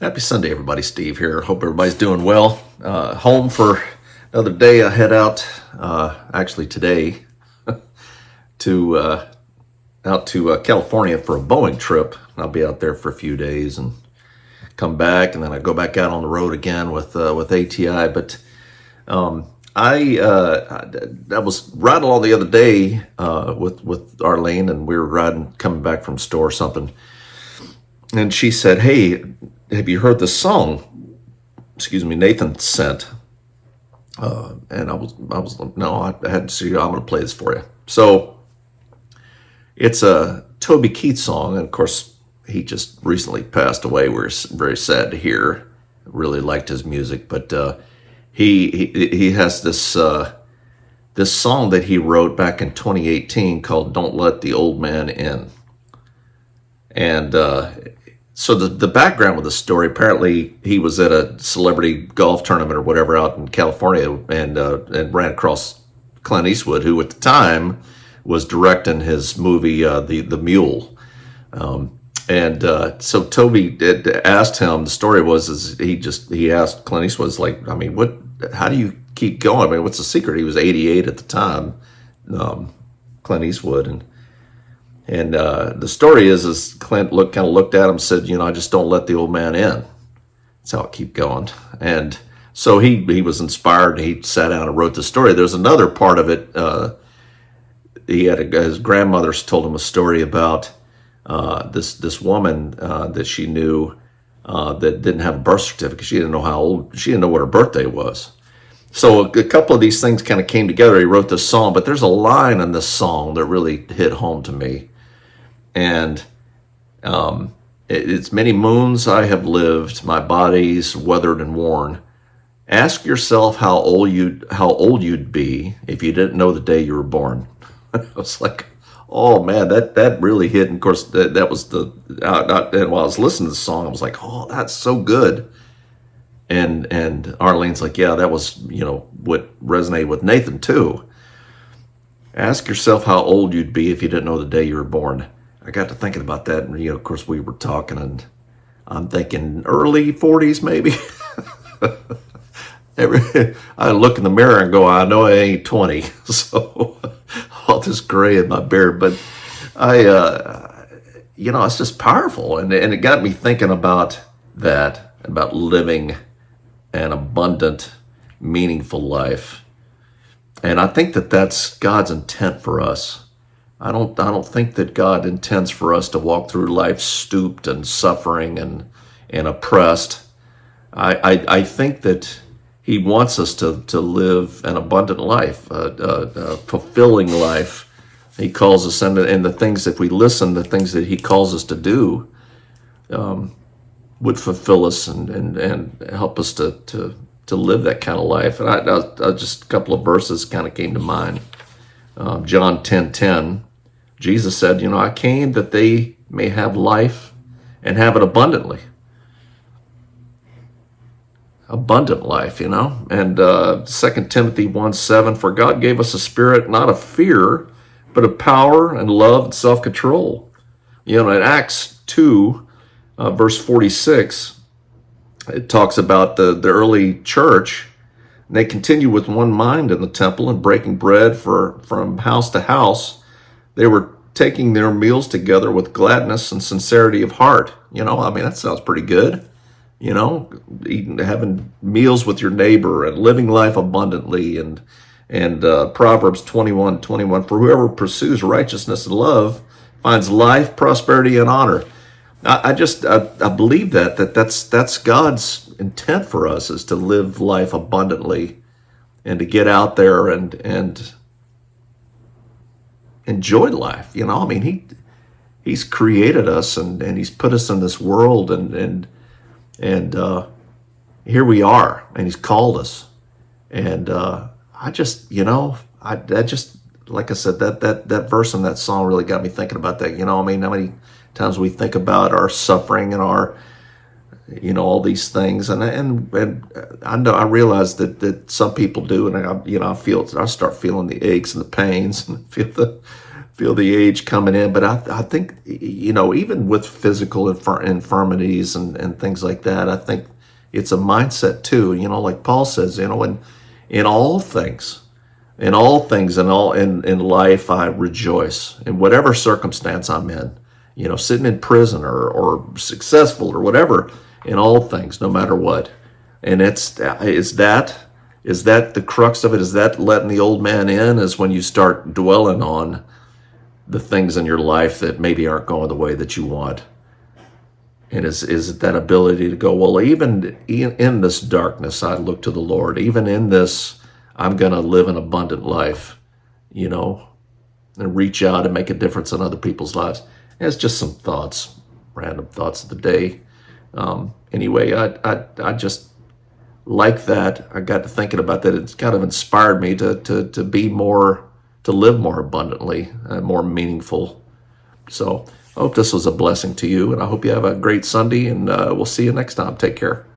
Happy Sunday, everybody. Steve here. Hope everybody's doing well. Home for another day. I head out, actually today, to out to California for a Boeing trip. I'll be out there for a few days and come back, and then I go back out on the road again with ATI. But I was riding along the other day with Arlene, and we were coming back from store or something, and she said, "Hey, have you heard this song? Excuse me, Nathan sent." And I was no, I had to see. I'm going to play this for you. So it's a Toby song, and of course he just recently passed away. We're very sad to hear. Really liked his music, but he has this this song that he wrote back in 2018 called "Don't Let the Old Man In," and so the background with the story, apparently he was at a celebrity golf tournament or whatever out in California and ran across Clint Eastwood, who at the time was directing his movie the Mule. So Toby asked him. The story was he asked Clint Eastwood, how do you keep going? I mean, what's the secret? He was 88 at the time, Clint Eastwood, and the story is Clint looked at him and said, I just don't let the old man in. That's how I keep going. And so he was inspired. He sat down and wrote the story. There's another part of it. His grandmother told him a story about this woman that she knew that didn't have a birth certificate. She didn't know what her birthday was. So a couple of these things kind of came together. He wrote this song, but there's a line in this song that really hit home to me. And it's many moons I have lived, my body's weathered and worn. Ask yourself how old you'd be if you didn't know the day you were born. I was like, oh man, that really hit. And of course, that was and while I was listening to the song, I was like, oh, that's so good. And Arlene's like, yeah, that was what resonated with Nathan too. Ask yourself how old you'd be if you didn't know the day you were born. I got to thinking about that, and of course we were talking, and I'm thinking early 40s maybe. I look in the mirror and go, I know I ain't 20, so all this gray in my beard. But it's just powerful, and it got me thinking about that, about living an abundant, meaningful life. And I think that that's God's intent for us. I don't think that God intends for us to walk through life stooped and suffering and oppressed. I think that He wants us to live an abundant life, a fulfilling life. He calls us, and the things, if we listen, the things that He calls us to do would fulfill us and help us to live that kind of life. And I just a couple of verses kind of came to mind. John 10:10, Jesus said, I came that they may have life and have it abundantly. Abundant life, And 2 Timothy 1:7, for God gave us a spirit not of fear, but of power and love and self-control. In Acts 2, verse 46, it talks about the early church. And they continued with one mind in the temple and breaking bread from house to house. They were taking their meals together with gladness and sincerity of heart. That sounds pretty good. Having meals with your neighbor and living life abundantly, and Proverbs 21:21, for whoever pursues righteousness and love finds life, prosperity, and honor. I believe that's God's intent for us, is to live life abundantly and to get out there and enjoy life. He's created us and He's put us in this world and here we are, and He's called us. And like I said, that verse in that song really got me thinking about that. How many times we think about our suffering and our, all these things, and I realize that some people do, and I start feeling the aches and the pains, and feel feel the age coming in. But I think, even with physical infirmities and things like that, I think it's a mindset too. Like Paul says, in all things, in life, I rejoice in whatever circumstance I'm in. Sitting in prison or successful or whatever, in all things, no matter what. And is that the crux of it? Is that letting the old man in? Is when you start dwelling on the things in your life that maybe aren't going the way that you want? And is it that ability to go, well, even in this darkness, I look to the Lord. Even in this, I'm going to live an abundant life, and reach out and make a difference in other people's lives. And it's just some thoughts, random thoughts of the day. Anyway, I just like that. I got to thinking about that. It's kind of inspired me to be more, to live more abundantly and more meaningful. So I hope this was a blessing to you, and I hope you have a great Sunday, and we'll see you next time. Take care.